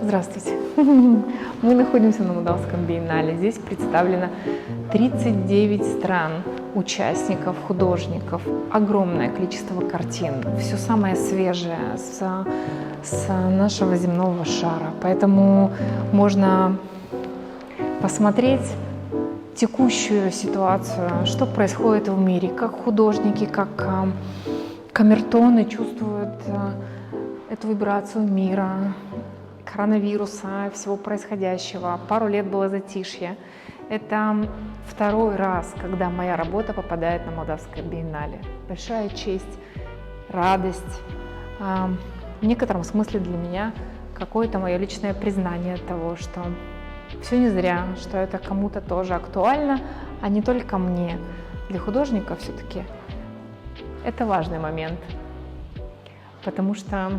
Здравствуйте! Мы находимся на Молдавском биеннале. Здесь представлено 39 стран, участников, художников, огромное количество картин. Все самое свежее с нашего земного шара. Поэтому можно посмотреть текущую ситуацию, что происходит в мире, как художники, как камертоны чувствуют эту вибрацию мира, коронавируса, всего происходящего. Пару лет было затишье. Это второй раз, когда моя работа попадает на Молдавское биеннале. Большая честь, радость, в некотором смысле для меня какое-то мое личное признание того, что все не зря, что это кому-то тоже актуально, а не только мне. Для художника все-таки это важный момент, потому что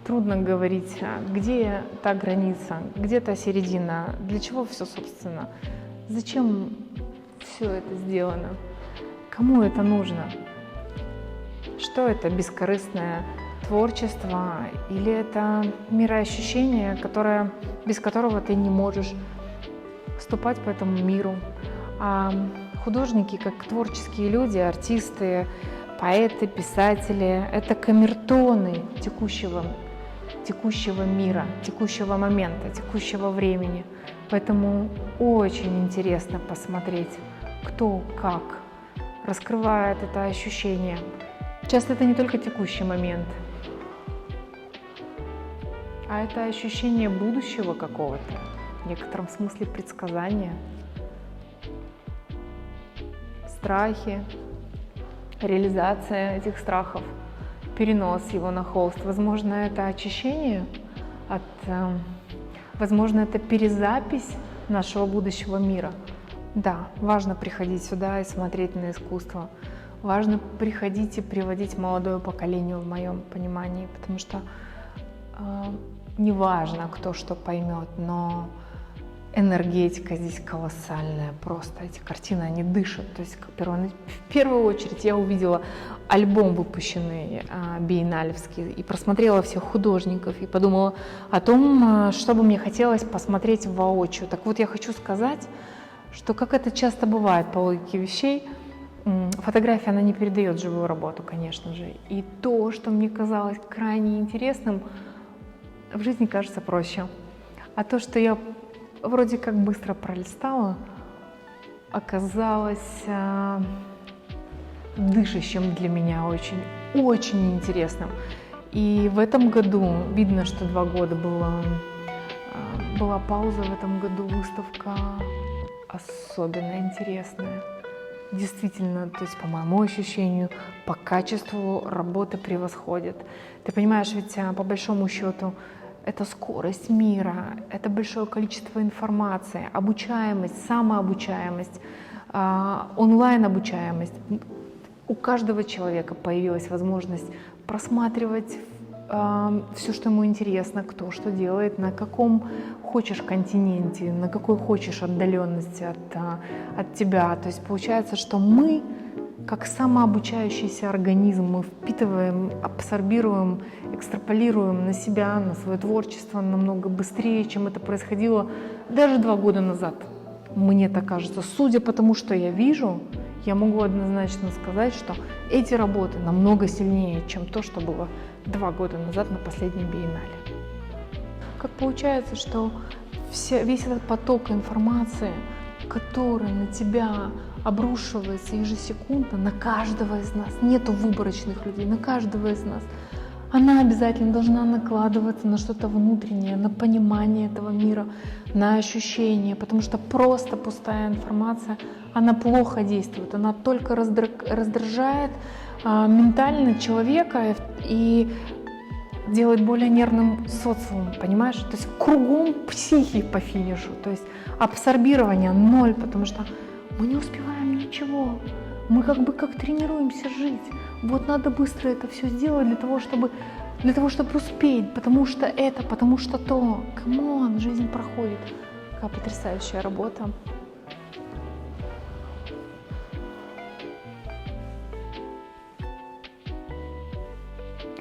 трудно говорить, где та граница, где та середина, для чего все, собственно, зачем все это сделано, кому это нужно, что это бескорыстное творчество или это мироощущение, без которого ты не можешь ступать по этому миру. А художники, как творческие люди, артисты, поэты, писатели, это камертоны текущего мира, текущего момента, текущего времени. Поэтому очень интересно посмотреть, кто как раскрывает это ощущение. Часто это не только текущий момент, а это ощущение будущего какого-то, в некотором смысле предсказания, страхи, реализация этих страхов, перенос его на холст. Возможно, это очищение, возможно, это перезапись нашего будущего мира. Да, важно приходить сюда и смотреть на искусство. Важно приходить и приводить молодое поколение в моем понимании, потому что не важно, кто что поймет, но энергетика здесь колоссальная, просто эти картины, они дышат. То есть в первую очередь я увидела альбом, выпущенный биенналевский, и просмотрела всех художников, и подумала о том, что бы мне хотелось посмотреть воочию. Так вот, я хочу сказать, что, как это часто бывает по логике вещей, фотография, она не передает живую работу, конечно же. И то, что мне казалось крайне интересным, в жизни кажется проще. А то, что я вроде как быстро пролистала, оказалось дышащим для меня, очень, очень интересным. И в этом году, видно, что 2 года была пауза, в этом году выставка особенно интересная. Действительно, то есть по моему ощущению, по качеству работы превосходит. Ты понимаешь, ведь по большому счету это скорость мира, это большое количество информации, обучаемость, самообучаемость, онлайн-обучаемость. У каждого человека появилась возможность просматривать все, что ему интересно, кто что делает, на каком хочешь континенте, на какой хочешь отдаленности от тебя. То есть получается, что мы, как самообучающийся организм, мы впитываем, абсорбируем, экстраполируем на себя, на свое творчество намного быстрее, чем это происходило даже 2 года назад. Мне так кажется. Судя по тому, что я вижу, я могу однозначно сказать, что эти работы намного сильнее, чем то, что было 2 года назад на последнем биеннале. Как получается, что весь этот поток информации, который на тебя обрушивается ежесекундно, на каждого из нас, нету выборочных людей, на каждого из нас, она обязательно должна накладываться на что-то внутреннее, на понимание этого мира, на ощущение, потому что просто пустая информация, она плохо действует, она только раздражает ментально человека и делает более нервным социум, понимаешь? То есть кругом психи по финишу, то есть абсорбирование 0, потому что мы не успеваем ничего, мы как тренируемся жить. Вот надо быстро это все сделать для того, чтобы успеть, потому что то. Камон, жизнь проходит. Какая потрясающая работа.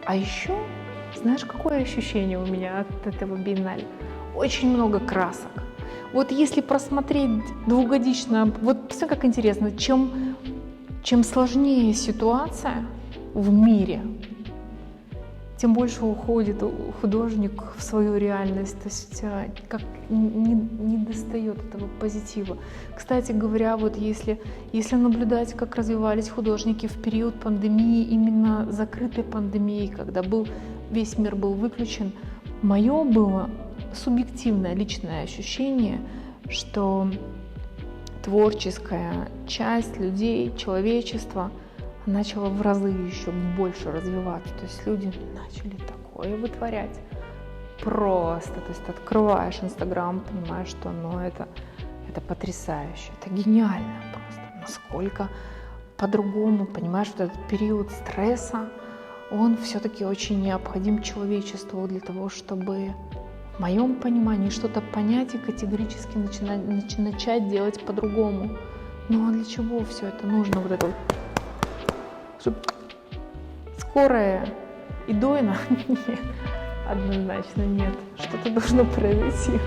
А еще знаешь, какое ощущение у меня от этого биеннале? Очень много красок. Вот если просмотреть двухгодично, вот посмотри, как интересно, чем сложнее ситуация в мире, тем больше уходит художник в свою реальность, то есть как не достает этого позитива. Кстати говоря, вот если наблюдать, как развивались художники в период пандемии, именно закрытой пандемии, когда весь мир был выключен, мое было субъективное личное ощущение, что творческая часть людей, человечества начала в разы еще больше развиваться. То есть люди начали такое вытворять. Просто, то есть ты открываешь Инстаграм, понимаешь, что это потрясающе, это гениально просто. Насколько по-другому, понимаешь, вот этот период стресса, он все-таки очень необходим человечеству для того, чтобы, в моем понимании, что-то понять и категорически начать делать по-другому. Ну а для чего все это нужно? Вот это вот, чтобы скорая и дойно? Нет, однозначно нет. Что-то должно произойти.